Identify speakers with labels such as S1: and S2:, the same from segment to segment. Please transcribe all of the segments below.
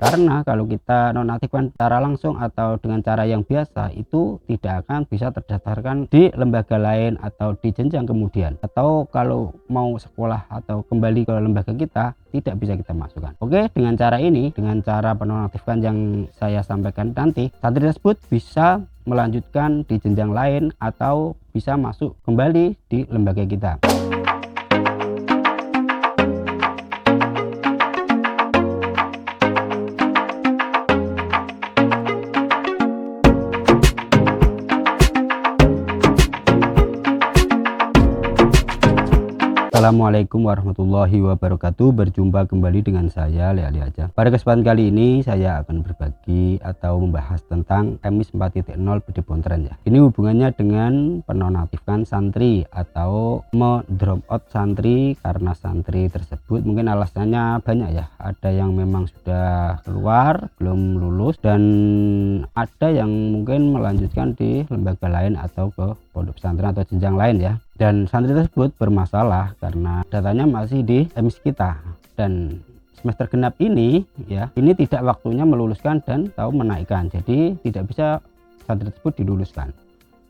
S1: Karena kalau kita nonaktifkan secara langsung atau dengan cara yang biasa, itu tidak akan bisa terdaftarkan di lembaga lain atau di jenjang kemudian, atau kalau mau sekolah atau kembali ke lembaga kita tidak bisa kita masukkan. Oke, dengan cara ini, dengan cara penonaktifkan yang saya sampaikan nanti, santri tersebut bisa melanjutkan di jenjang lain atau bisa masuk kembali di lembaga kita. Assalamualaikum warahmatullahi wabarakatuh. Berjumpa kembali dengan saya Leali aja. Pada kesempatan kali ini saya akan berbagi atau membahas tentang MIS 4.0 PD Pontren ya. Ini hubungannya dengan penonaktifkan santri atau drop out santri karena santri tersebut mungkin alasannya banyak ya. Ada yang memang sudah keluar belum lulus, dan ada yang mungkin melanjutkan di lembaga lain atau ke pondok pesantren atau jenjang lain ya. Dan santri tersebut bermasalah karena datanya masih di MIS kita, dan semester genap ini ya, ini tidak waktunya meluluskan dan atau menaikkan, jadi tidak bisa santri tersebut diluluskan.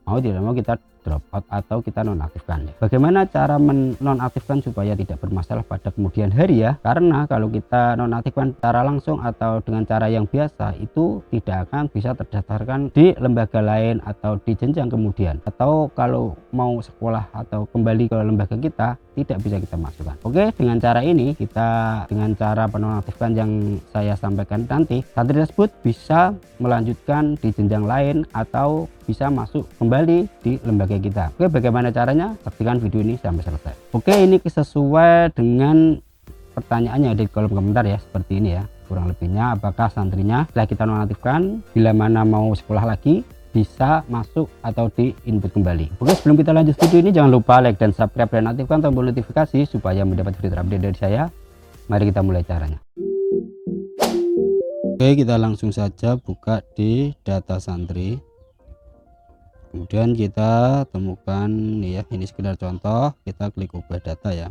S1: Mau tidak mau kita drop out atau kita nonaktifkan ya. Bagaimana cara menonaktifkan supaya tidak bermasalah pada kemudian hari ya? Karena kalau kita nonaktifkan secara langsung atau dengan cara yang biasa, itu tidak akan bisa terdaftarkan di lembaga lain atau di jenjang kemudian, atau kalau mau sekolah atau kembali ke lembaga kita tidak bisa kita masukkan. Oke, dengan cara ini dengan cara penonaktifkan yang saya sampaikan nanti, santri tersebut bisa melanjutkan di jenjang lain atau bisa masuk kembali di lembaga kita. Oke, bagaimana caranya? Saksikan video ini sampai selesai. Oke, ini sesuai dengan pertanyaannya di kolom komentar ya, seperti ini ya. Kurang lebihnya, apakah santrinya setelah kita nonaktifkan bila mana mau sekolah lagi bisa masuk atau di input kembali. Oke, sebelum kita lanjut video ini, jangan lupa like dan subscribe dan aktifkan tombol notifikasi supaya mendapat video terupdate dari saya. Mari kita mulai caranya. Oke, kita langsung saja buka di data santri. Kemudian kita temukan nih ya, ini sekedar contoh, kita klik ubah data ya.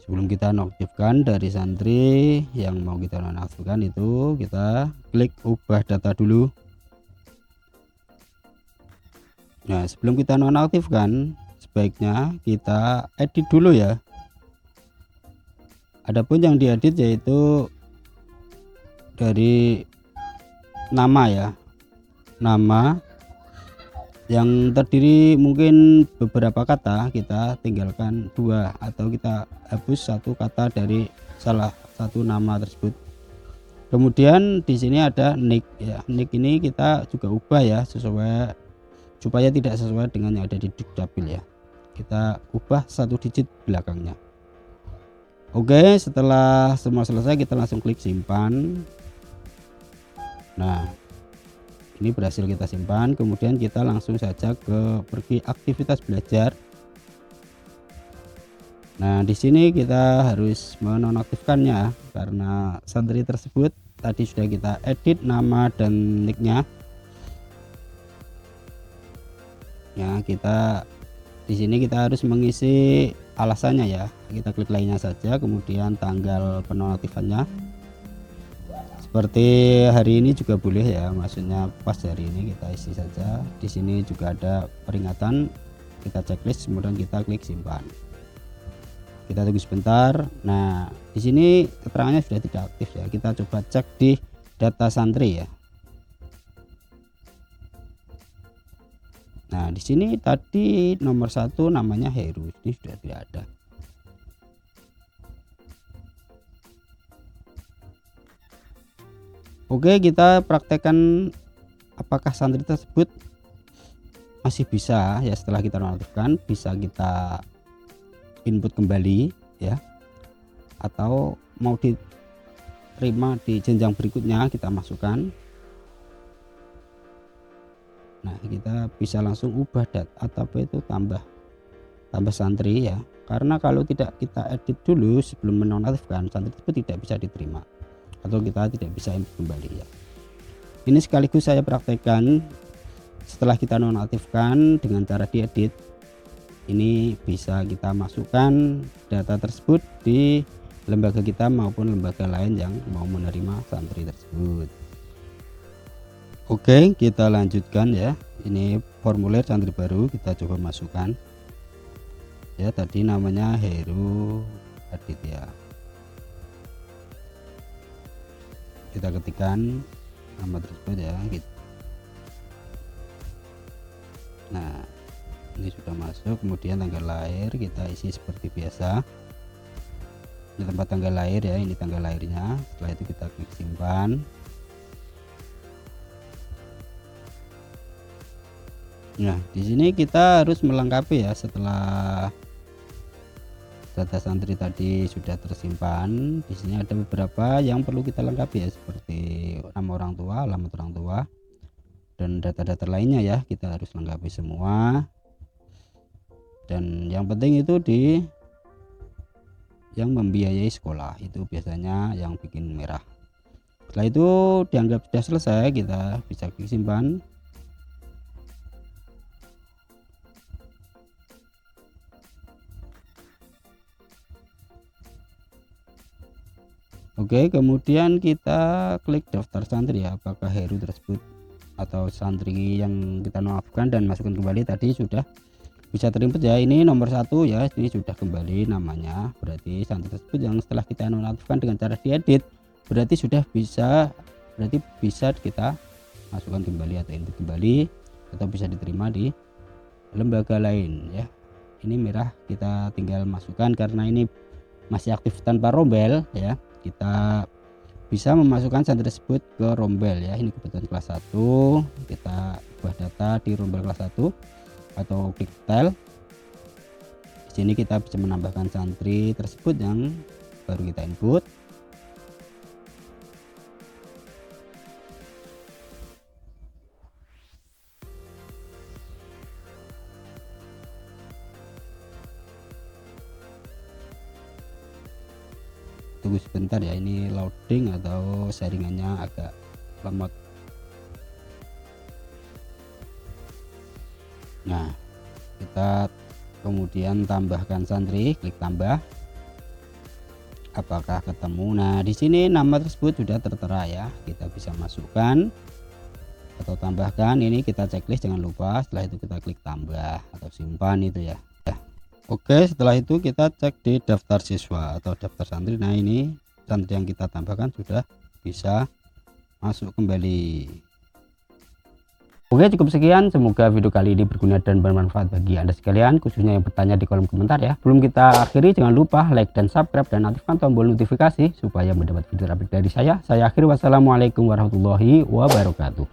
S1: Sebelum kita nonaktifkan dari santri yang mau kita nonaktifkan itu, kita klik ubah data dulu. Nah, sebelum kita nonaktifkan sebaiknya kita edit dulu ya. Adapun yang diedit yaitu dari nama ya, nama yang terdiri mungkin beberapa kata, kita tinggalkan dua atau kita hapus satu kata dari salah satu nama tersebut. Kemudian di sini ada nick ya, nick ini kita juga ubah ya sesuai, supaya tidak sesuai dengan yang ada di dukcapil ya, kita ubah satu digit belakangnya. Oke, setelah semua selesai kita langsung klik simpan. Nah, ini berhasil kita simpan. Kemudian kita langsung saja pergi aktivitas belajar. Nah, di sini kita harus menonaktifkannya karena santri tersebut tadi sudah kita edit nama dan nicknya. Ya, kita di sini kita harus mengisi alasannya ya. Kita klik lainnya saja, kemudian tanggal penonaktifannya. Seperti hari ini juga boleh ya, maksudnya pas hari ini kita isi saja. Di sini juga ada peringatan, kita checklist, kemudian kita klik simpan. Kita tunggu sebentar. Nah, di sini keterangannya sudah tidak aktif ya. Kita coba cek di data santri ya. Nah, di sini tadi nomor 1 namanya Heru, ini sudah tidak ada. Oke, kita praktekkan apakah santri tersebut masih bisa ya setelah kita nonaktifkan, bisa kita input kembali ya, atau mau diterima di jenjang berikutnya kita masukkan. Nah, kita bisa langsung ubah data atau itu tambah santri ya, karena kalau tidak kita edit dulu sebelum menonaktifkan, santri tersebut tidak bisa diterima atau kita tidak bisa input kembali ya. Ini sekaligus saya praktekkan setelah kita nonaktifkan dengan cara diedit. Ini bisa kita masukkan data tersebut di lembaga kita maupun lembaga lain yang mau menerima santri tersebut. Oke, kita lanjutkan ya. Ini formulir santri baru, kita coba masukkan ya. Tadi namanya Heru Aditya, kita ketikkan nama tersebut ya. Nah, ini sudah masuk. Kemudian tanggal lahir kita isi seperti biasa. Ini tempat tanggal lahir ya, ini tanggal lahirnya. Setelah itu kita klik simpan. Nah, di sini kita harus melengkapi ya. Setelah data santri tadi sudah tersimpan, di sini ada beberapa yang perlu kita lengkapi ya, seperti nama orang tua, alamat orang tua, dan data-data lainnya ya. Kita harus lengkapi semua. Dan yang penting itu yang membiayai sekolah, itu biasanya yang bikin merah. Setelah itu dianggap sudah selesai, kita bisa klik simpan. Oke, kemudian kita klik daftar santri ya, apakah Heru tersebut atau santri yang kita nonaktifkan dan masukkan kembali tadi sudah bisa terinput ya. Ini nomor 1 ya, ini sudah kembali namanya, berarti santri tersebut yang setelah kita nonaktifkan dengan cara diedit berarti sudah bisa, berarti bisa kita masukkan kembali atau input kembali, atau bisa diterima di lembaga lain ya. Ini merah, kita tinggal masukkan karena ini masih aktif tanpa rombel ya. Kita bisa memasukkan santri tersebut ke rombel ya. Ini kebetulan kelas 1, kita ubah data di rombel kelas 1 atau klik tel. Di sini kita bisa menambahkan santri tersebut yang baru kita input. Tunggu sebentar ya, ini loading atau sharingannya agak lemot. Nah, kita kemudian tambahkan santri, klik tambah. Apakah ketemu? Nah, di sini nama tersebut sudah tertera ya. Kita bisa masukkan atau tambahkan. Ini kita checklist, jangan lupa. Setelah itu kita klik tambah atau simpan itu ya. Oke, setelah itu kita cek di daftar siswa atau daftar santri. Nah, ini santri yang kita tambahkan sudah bisa masuk kembali. Oke, cukup sekian. Semoga video kali ini berguna dan bermanfaat bagi Anda sekalian, khususnya yang bertanya di kolom komentar ya. Belum kita akhiri, jangan lupa like dan subscribe dan aktifkan tombol notifikasi supaya mendapat video terupdate dari saya. Saya akhiri, wassalamualaikum warahmatullahi wabarakatuh.